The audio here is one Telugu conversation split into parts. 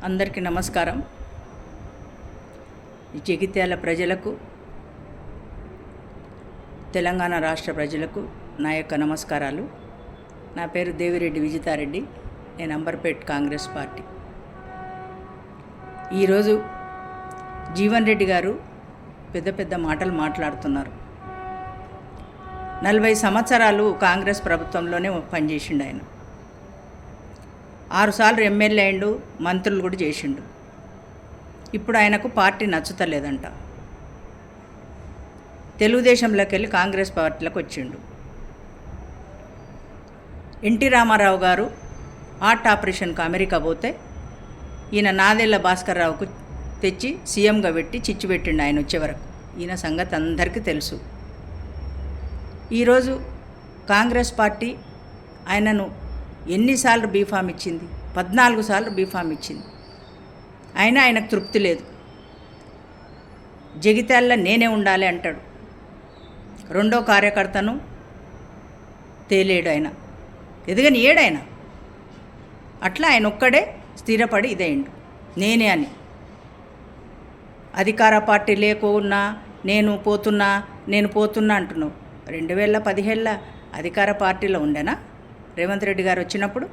అందరికీ నమస్కారం. జగిత్యాల ప్రజలకు, తెలంగాణ రాష్ట్ర ప్రజలకు నా యొక్క నమస్కారాలు. నా పేరు దేవిరెడ్డి విజితారెడ్డి. నేను అంబర్పేట్ కాంగ్రెస్ పార్టీ. ఈరోజు జీవన్ రెడ్డి గారు పెద్ద పెద్ద మాటలు మాట్లాడుతున్నారు. 40 సంవత్సరాలు కాంగ్రెస్ ప్రభుత్వంలోనే పనిచేసిండు ఆయన. 6 సార్లు ఎమ్మెల్యే అయిండు, మంత్రులు కూడా చేసిండు. ఇప్పుడు ఆయనకు పార్టీ నచ్చుతలేదంట. తెలుగుదేశంలోకి వెళ్ళి కాంగ్రెస్ పార్టీలోకి వచ్చిండు. ఎన్టీ రామారావు గారు హార్ట్ ఆపరేషన్కు అమెరికా పోతే ఈయన నాదెళ్ల భాస్కర్ రావుకు తెచ్చి సీఎంగా పెట్టి చిచ్చు పెట్టిండు ఆయన వచ్చే వరకు. ఈయన సంగతి అందరికీ తెలుసు. ఈరోజు కాంగ్రెస్ పార్టీ ఆయనను ఎన్నిసార్లు బీఫామ్ ఇచ్చింది? 14 సార్లు బీఫామ్ ఇచ్చింది. అయినా ఆయనకు తృప్తి లేదు. జగిత్యాలలో నేనే ఉండాలి అంటాడు. రెండో కార్యకర్తను తేలేడు ఆయన, ఎదుగని ఏడాయన. అట్లా ఆయన ఒక్కడే స్థిరపడి ఇదైండు నేనే అని. అధికార పార్టీ లేకున్నా నేను పోతున్నా అంటున్నావు. 2017 అధికార పార్టీలో ఉండేనా రేవంత్ రెడ్డి గారు వచ్చినప్పుడు?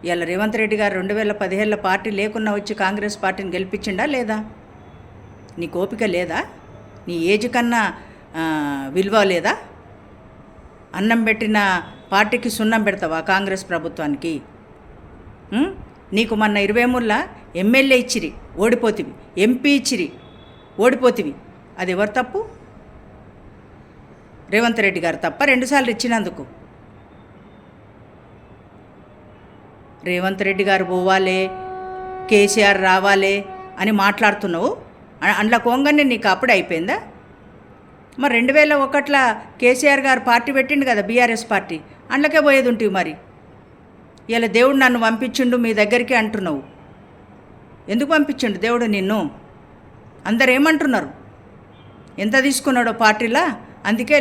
ఇలా రేవంత్ రెడ్డి గారు 2017 పార్టీ లేకున్నా వచ్చి కాంగ్రెస్ పార్టీని గెలిపించిండా లేదా? నీ ఓపిక లేదా? నీ ఏజ్ కన్నా విలువ లేదా? అన్నం పెట్టిన పార్టీకి సున్నం పెడతావా కాంగ్రెస్ ప్రభుత్వానికి? నీకు మొన్న 23లో ఎమ్మెల్యే ఇచ్చిరి, ఓడిపోతివి. ఎంపీ ఇచ్చిరి, ఓడిపోతివి. అది ఎవరు తప్పు? రేవంత్ రెడ్డి గారు తప్ప 2 సార్లు ఇచ్చినందుకు? రేవంత్ రెడ్డి గారు పోవాలే, కేసీఆర్ రావాలే అని మాట్లాడుతున్నావు. అందులో కోంగనే నీకు అప్పుడే అయిపోయిందా? మరి 2001లో కేసీఆర్ గారు పార్టీ పెట్టిండు కదా, బీఆర్ఎస్ పార్టీ. అందులోకే పోయేది ఉంటుంది. మరి ఇలా దేవుడు నన్ను పంపించిండు మీ దగ్గరికి అంటున్నావు. ఎందుకు పంపించిండు దేవుడు నిన్ను? అందరు ఏమంటున్నారు? ఎంత తీసుకున్నాడో పార్టీలా, అందుకే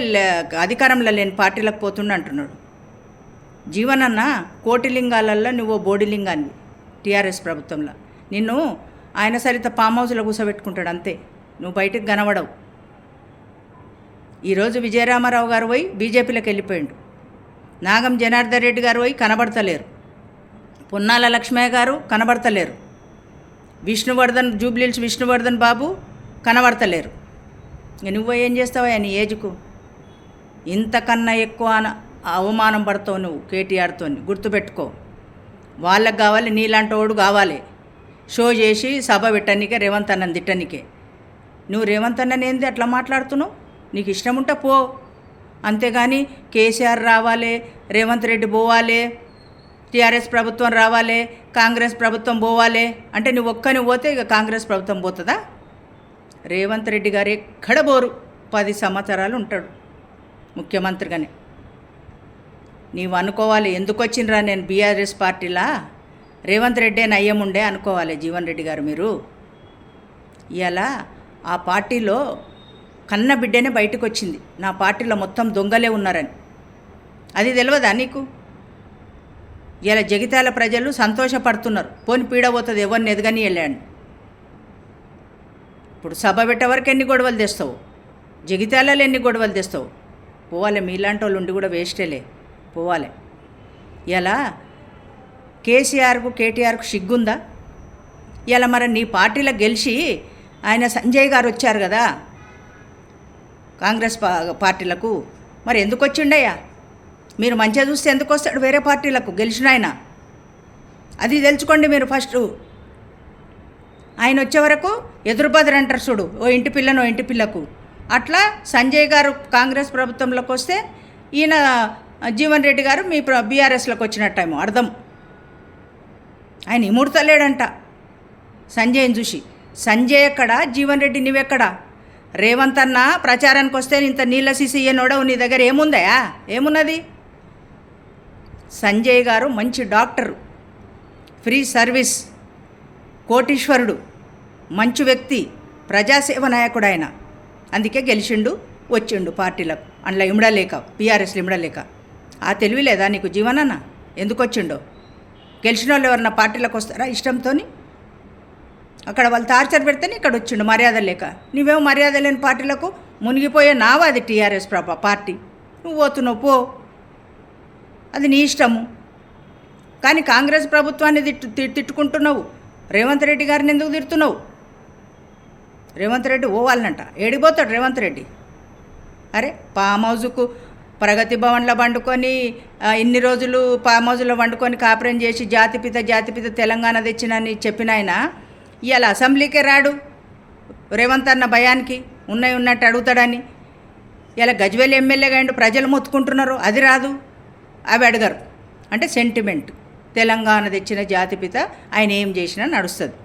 అధికారంలో లేని పార్టీలకు పోతుండ అంటున్నాడు. జీవనన్న కోటిలింగాలల్లో నువ్వు బోడిలింగాన్ని టీఆర్ఎస్ ప్రభుత్వంలో. నిన్ను ఆయన సరిత ఫామ్ హౌస్లో కూర్చోబెట్టుకుంటాడు అంతే. నువ్వు బయటకు కనబడవు. ఈరోజు విజయరామారావు గారు పోయి బీజేపీలోకి వెళ్ళిపోయిండు. నాగం జనార్దన్ రెడ్డి గారు పోయి కనబడతలేరు. పొన్నాల లక్ష్మయ్య గారు కనబడతలేరు. జూబ్లీహిల్స్ విష్ణువర్ధన్ బాబు కనబడతలేరు. నువ్వు ఏం చేస్తావా నీ ఏజ్కు? ఇంతకన్నా ఎక్కువ అవమానం పడతావు నువ్వు కేటీఆర్తో. గుర్తుపెట్టుకో. వాళ్ళకు కావాలి, నీలాంటి వాడు కావాలి. షో చేసి సభ పెట్టనికే, రేవంత్ అన్నని తిట్టనికే. నువ్వు రేవంత్ అన్నని ఏంది అట్లా మాట్లాడుతున్నావు? నీకు ఇష్టం ఉంటే పో, అంతేగాని కేసీఆర్ రావాలి, రేవంత్ రెడ్డి పోవాలి, టీఆర్ఎస్ ప్రభుత్వం రావాలి, కాంగ్రెస్ ప్రభుత్వం పోవాలి అంటే నువ్వు ఒక్కని పోతే ఇక కాంగ్రెస్ ప్రభుత్వం పోతుందా? రేవంత్ రెడ్డి గారు ఎక్కడ పోరు. 10 సంవత్సరాలు ఉంటాడు ముఖ్యమంత్రిగానే. నీవు అనుకోవాలి, ఎందుకు వచ్చినరా నేను బీఆర్ఎస్ పార్టీలా, రేవంత్ రెడ్డి నయ్యముండే అనుకోవాలి జీవన్ రెడ్డి గారు. మీరు ఇలా ఆ పార్టీలో కన్న బిడ్డనే బయటకు వచ్చింది, నా పార్టీలో మొత్తం దొంగలే ఉన్నారని. అది తెలియదా నీకు? ఇలా జగిత్యాల ప్రజలు సంతోషపడుతున్నారు. పోని పీడబోతుంది ఎవరిని ఎదగని వెళ్ళాడు. ఇప్పుడు సభ పెట్టే వరకు ఎన్ని గొడవలు తెస్తావు? జగిత్యాలలో ఎన్ని గొడవలు తెస్తావు? పోవాలి. మీలాంటి వాళ్ళు ఉండి కూడా వేస్టేలే, పోవాలి. ఇలా కేసీఆర్కు కేటీఆర్కు సిగ్గుందా? ఇలా మరి నీ పార్టీలో గెలిచి ఆయన సంజయ్ గారు వచ్చారు కదా కాంగ్రెస్ పార్టీలకు, మరి ఎందుకు వచ్చిండయ్యా? మీరు మంచిగా చూస్తే ఎందుకు వస్తాడు వేరే పార్టీలకు గెలిచిన ఆయన? అది తెలుసుకోండి మీరు ఫస్ట్. ఆయన వచ్చే వరకు ఎదురుబదురు అంటారు చూడు, ఓ ఇంటి పిల్లకు. అట్లా సంజయ్ గారు కాంగ్రెస్ ప్రభుత్వంలోకి వస్తే ఈయన జీవన్ రెడ్డి గారు మీ బీఆర్ఎస్లోకి వచ్చినట్టేమో అర్థం. ఆయన ఇముడతలేడంట సంజయ్ని చూసి. సంజయ్ ఎక్కడ, జీవన్ రెడ్డి నువ్వెక్కడా? రేవంత్ అన్న ప్రచారానికి వస్తే ఇంత నీళ్ళ సీసీ నోడవు, నీ దగ్గర ఏముందయా? ఏమున్నది? సంజయ్ గారు మంచి డాక్టరు, ఫ్రీ సర్వీస్, కోటీశ్వరుడు, మంచి వ్యక్తి, ప్రజాసేవ నాయకుడు ఆయన. అందుకే గెలిచిండు, వచ్చిండు పార్టీలకు. అందులో ఇమ్మడలేక, బీఆర్ఎస్లో ఇమ్మడలేక. ఆ తెలివి లేదా నీకు జీవనన్న? ఎందుకు వచ్చిండో? గెలిచిన వాళ్ళు ఎవరన్నా పార్టీలకు వస్తారా ఇష్టంతోని? అక్కడ వాళ్ళు టార్చర్ పెడితేనే ఇక్కడ వచ్చిండు మర్యాద లేక. నువ్వేమో మర్యాద లేని పార్టీలకు మునిగిపోయే నావా అది టీఆర్ఎస్ పార్టీ. నువ్వు పోతున్నావు పో, అది నీ ఇష్టము. కానీ కాంగ్రెస్ ప్రభుత్వాన్ని తిట్టుకుంటున్నావు. రేవంత్ రెడ్డి గారిని ఎందుకు తిడుతున్నావు? రేవంత్ రెడ్డి పోవాలనంట. ఏడిపోతాడు రేవంత్ రెడ్డి? అరే ఫామ్ హౌస్కు ప్రగతి భవన్లో వండుకొని ఇన్ని రోజులు ఫామ్ హౌస్లో వండుకొని కాపురం చేసి జాతిపిత తెలంగాణ తెచ్చినని చెప్పిన ఆయన ఇవాళ అసెంబ్లీకే రాడు. రేవంత్ అన్న భయానికి ఉన్నట్టు అడుగుతాడని ఇలా గజ్వేల్ ఎమ్మెల్యేగా అండి ప్రజలు మొత్తుకుంటున్నారు, అది రాదు, అవి అడగరు. అంటే సెంటిమెంట్. తెలంగాణ తెచ్చిన జాతిపిత ఆయన ఏం చేసినా నడుస్తుంది.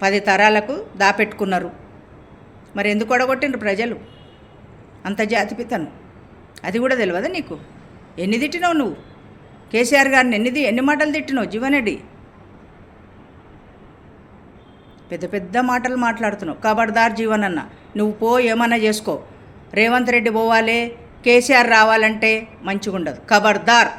10 తరాలకు దాపెట్టుకున్నారు. మరి ఎందుకు ఒడగొట్టిండ్రు ప్రజలు అంత జాతిపితను? అది కూడా తెలియదా నీకు? ఎన్ని తిట్టినావు నువ్వు కేసీఆర్ గారిని? ఎన్ని మాటలు తిట్టినావు జీవన్ రెడ్డి? పెద్ద మాటలు మాట్లాడుతున్నావు. ఖబర్దార్ జీవన్ అన్న, నువ్వు పో, ఏమన్నా చేసుకో. రేవంత్ రెడ్డి పోవాలి, కేసీఆర్ రావాలంటే మంచిగా ఉండదు. ఖబర్దార్.